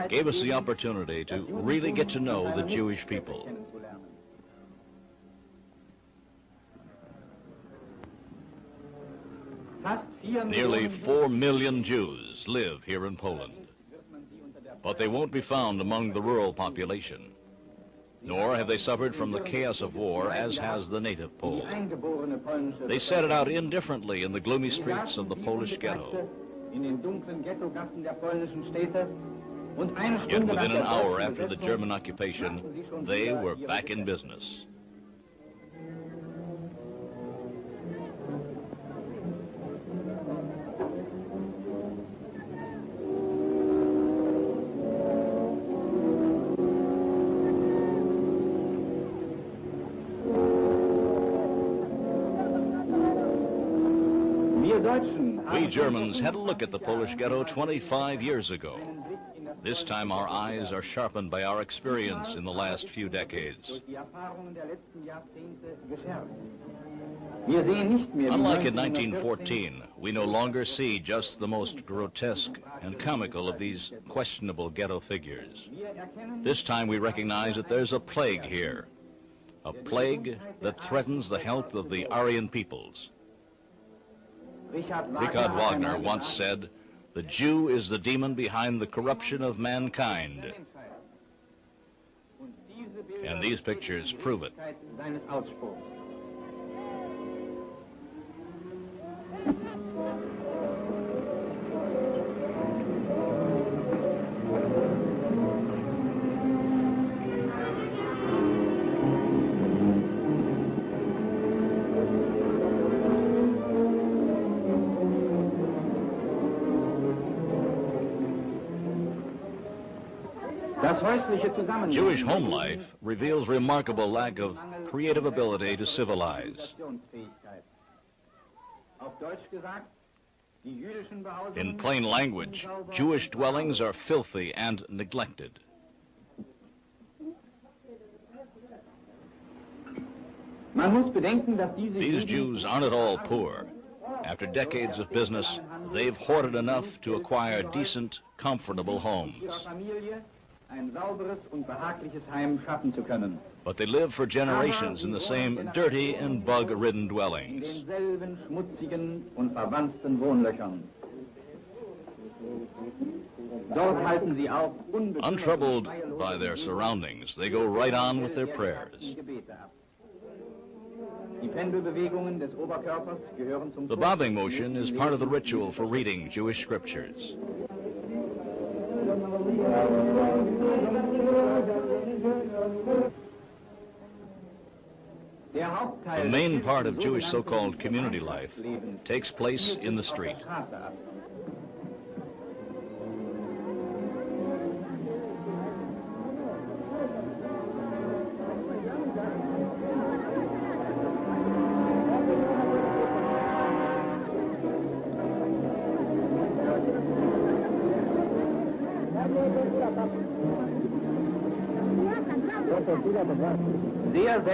gave us the opportunity to really get to know the Jewish people. Nearly 4 million Jews live here in Poland, but they won't be found among the rural population, nor have they suffered from the chaos of war as has the native Pole. They set it out indifferently in the gloomy streets of the Polish ghetto. Yet within an hour after the German occupation, they were back in business. We Germans had a look at the Polish ghetto 25 years ago. This time our eyes are sharpened by our experience in the last few decades. Unlike in 1914, we no longer see just the most grotesque and comical of these questionable ghetto figures. This time we recognize that there's a plague here, a plague that threatens the health of the Aryan peoples. Richard Wagner once said, "The Jew is the demon behind the corruption of mankind." And these pictures prove it. Jewish home life reveals remarkable lack of creative ability to civilize. In plain language, Jewish dwellings are filthy and neglected. These Jews aren't at all poor. After decades of business, they've hoarded enough to acquire decent, comfortable homes. But they live for generations in the same dirty and bug-ridden dwellings. Untroubled by their surroundings, they go right on with their prayers. The bobbing motion is part of the ritual for reading Jewish scriptures. The main part of Jewish so-called community life takes place in the street.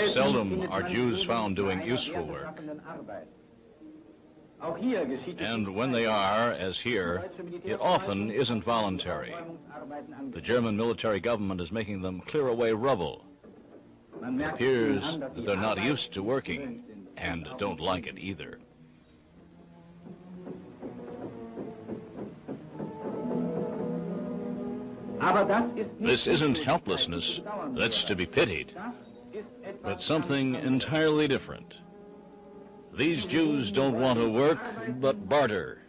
Seldom are Jews found doing useful work. And when they are, as here, it often isn't voluntary. The German military government is making them clear away rubble. It appears that they're not used to working and don't like it either. This isn't helplessness that's to be pitied, but something entirely different. These Jews don't want to work, but barter.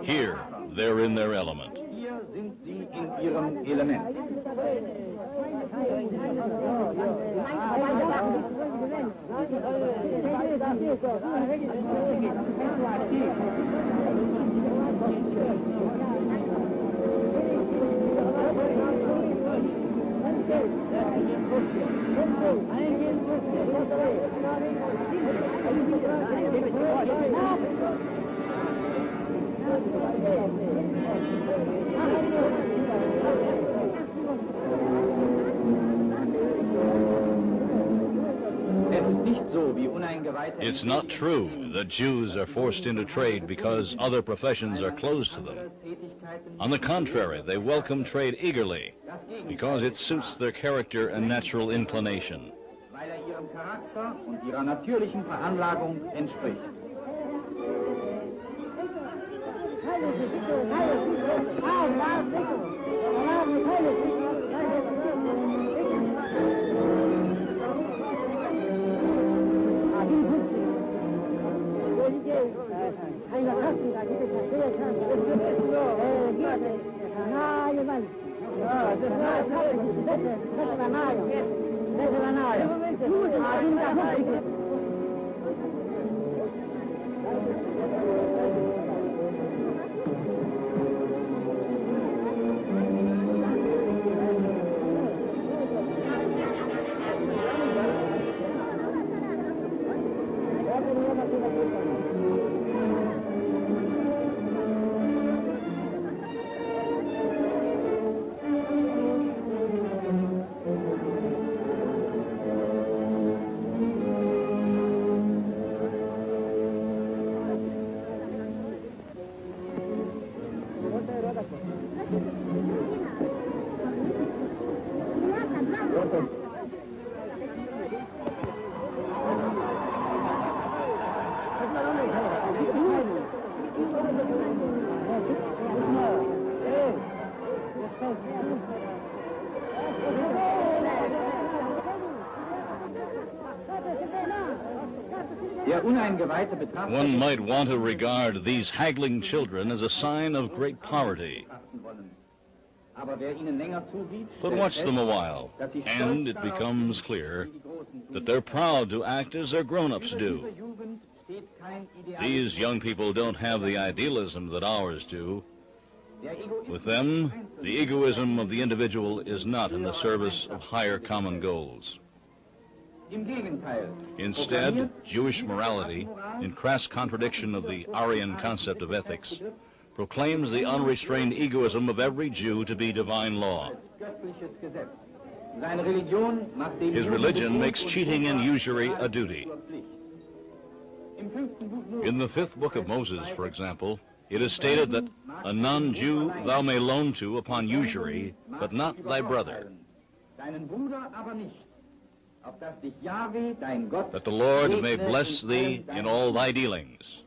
Here, they're in their element. It's not true that Jews are forced into trade because other professions are closed to them. On the contrary, they welcome trade eagerly because it suits their character and natural inclination. Weil ihrem Charakter und ihrer natürlichen Veranlagung entspricht. One might want to regard these haggling children as a sign of great poverty. But watch them a while, and it becomes clear that they're proud to act as their grown-ups do. These young people don't have the idealism that ours do. With them, the egoism of the individual is not in the service of higher common goals. Instead, Jewish morality, in crass contradiction of the Aryan concept of ethics, proclaims the unrestrained egoism of every Jew to be divine law. His religion makes cheating and usury a duty. In the 5th book of Moses, for example, it is stated that a non-Jew thou may loan to upon usury, but not thy brother. That the Lord may bless thee in all thy dealings.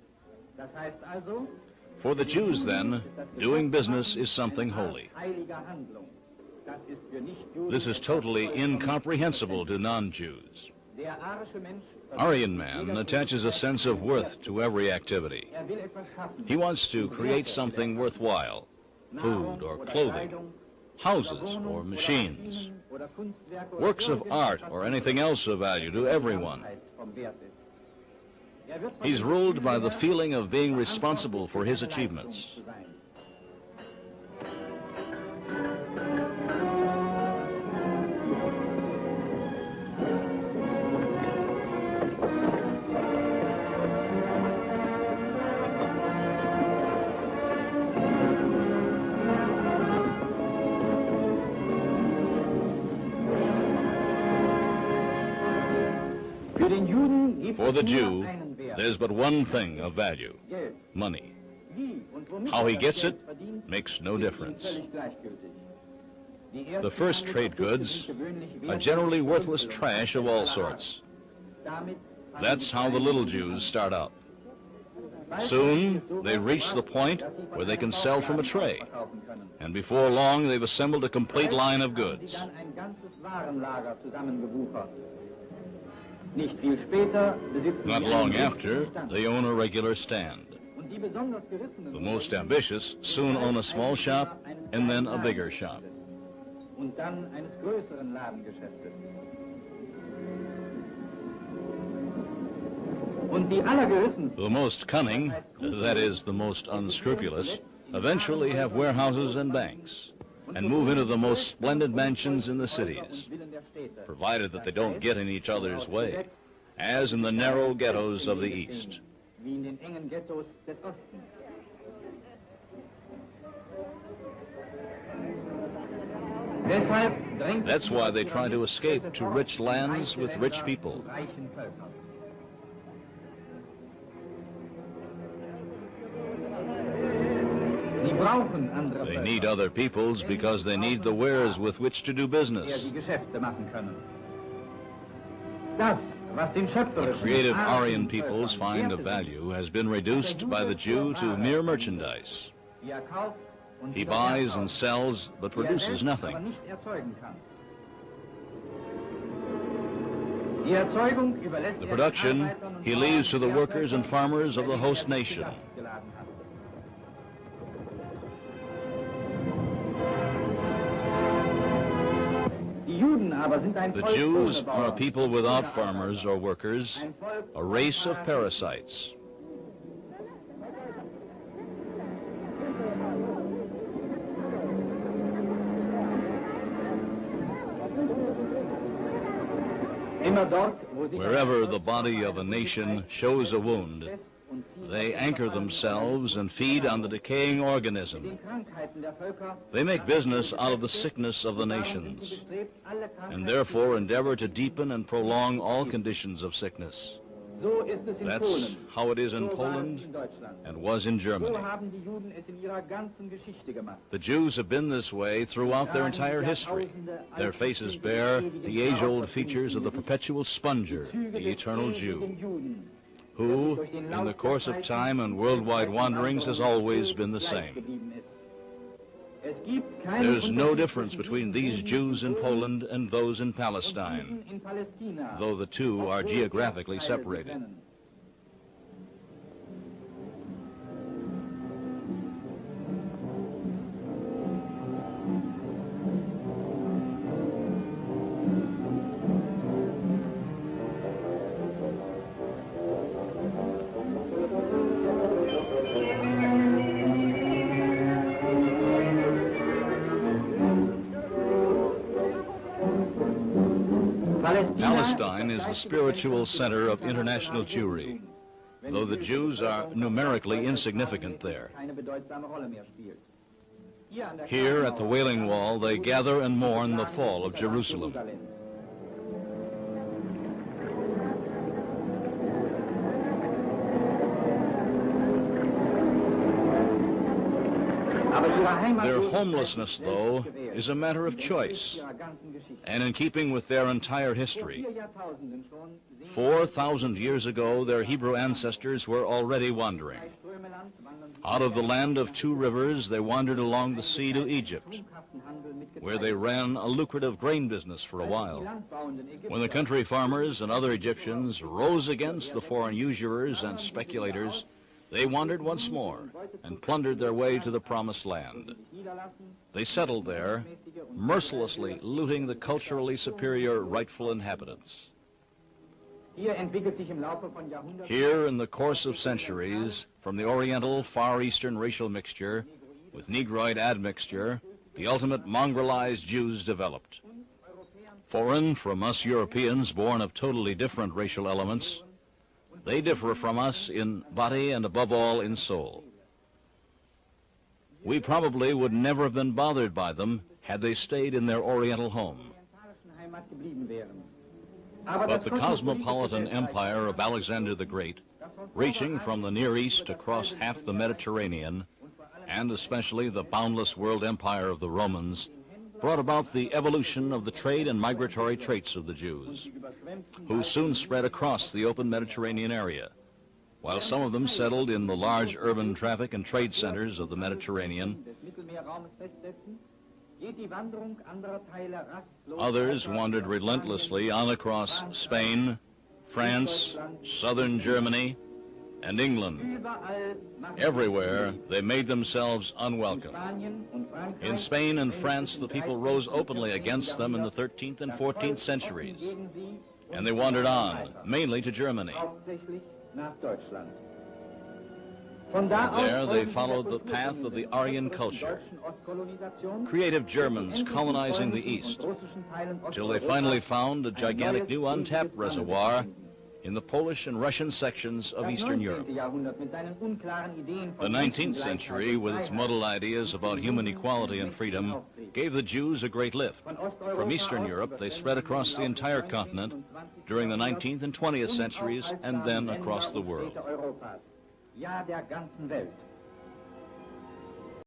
For the Jews, then, doing business is something holy. This is totally incomprehensible to non-Jews. Aryan man attaches a sense of worth to every activity. He wants to create something worthwhile, food or clothing, houses or machines, works of art or anything else of value to everyone. He's ruled by the feeling of being responsible for his achievements. For the Jew, there's but one thing of value: money. How he gets it makes no difference. The first trade goods are generally worthless trash of all sorts. That's how the little Jews start out. Soon, they reach the point where they can sell from a tray, and before long, they've assembled a complete line of goods. Not long after, they own a regular stand. The most ambitious soon own a small shop and then a bigger shop. The most cunning, that is, the most unscrupulous, eventually have warehouses and banks, and move into the most splendid mansions in the cities, provided that they don't get in each other's way, as in the narrow ghettos of the East. That's why they try to escape to rich lands with rich people. brauchen andere They Völker, need other peoples because they need the wares with which to do der business. sie Geschäfte machen können. Das, was den What schöpferischen creative Aryan arischen peoples Völkern find of Werte value has been reduced by the Jew to mere merchandise. sind, die kauft und He wieder buys verkauft, and sells but die produces selbst aber nothing. nicht erzeugen kann. Die Erzeugung überlässt The er den production Arbeitern und he leaves to the Bauern workers and farmers of the host der nation. Gast geladen hat. Die Juden aber sind ein The Volk Jews ohne are a Bauern, people without ohne farmers or workers, Ein Volk a race of ohne parasites. Immer dort, wo sich Wherever the body of a nation shows a wound, they anchor themselves and feed on the decaying organism. den Krankheiten der Völker They make business out of the sickness of the nations, and therefore endeavor to deepen and prolong all conditions of sickness. So ist es in That's Polen. how it is in So war es Poland in Deutschland. and was in So Germany. haben die Juden es in ihrer ganzen Geschichte gemacht. The Jews have been this way throughout their entire history. Their faces bear the age-old features of the perpetual sponger, the eternal Jew, who, in the course of time and worldwide wanderings, has always been the same. There's no difference between these Jews in Poland and those in Palestine, though the two are geographically separated. Palestine is the spiritual center of international Jewry, though the Jews are numerically insignificant there. Here at the Wailing Wall, they gather and mourn the fall of Jerusalem. Their homelessness, though, is a matter of choice, and in keeping with their entire history. 4,000 years ago, their Hebrew ancestors were already wandering. Out of the land of two rivers, they wandered along the sea to Egypt, where they ran a lucrative grain business for a while. When the country farmers and other Egyptians rose against the foreign usurers and speculators, they wandered once more and plundered their way to the Promised Land. They settled there, mercilessly looting the culturally superior rightful inhabitants. Here, in the course of centuries, from the Oriental Far Eastern racial mixture with Negroid admixture, the ultimate mongrelized Jews developed. Foreign from us Europeans born of totally different racial elements, they differ from us in body and above all in soul. We probably would never have been bothered by them had they stayed in their Oriental home. But the cosmopolitan empire of Alexander the Great, reaching from the Near East across half the Mediterranean, and especially the boundless world empire of the Romans, brought about the evolution of the trade and migratory traits of the Jews, who soon spread across the open Mediterranean area, while some of them settled in the large urban traffic and trade centers of the Mediterranean. Others wandered relentlessly on across Spain, France, southern Germany, and England. Everywhere, they made themselves unwelcome. In Spain and France, the people rose openly against them in the 13th and 14th centuries, and they wandered on, mainly to Germany. There, they followed the path of the Aryan culture, creative Germans colonizing the East, till they finally found a gigantic new untapped reservoir in the Polish and Russian sections of Eastern Europe. The 19th century, with its muddled ideas about human equality and freedom, gave the Jews a great lift. From Eastern Europe, they spread across the entire continent during the 19th and 20th centuries, and then across the world. Ja, der ganzen Welt.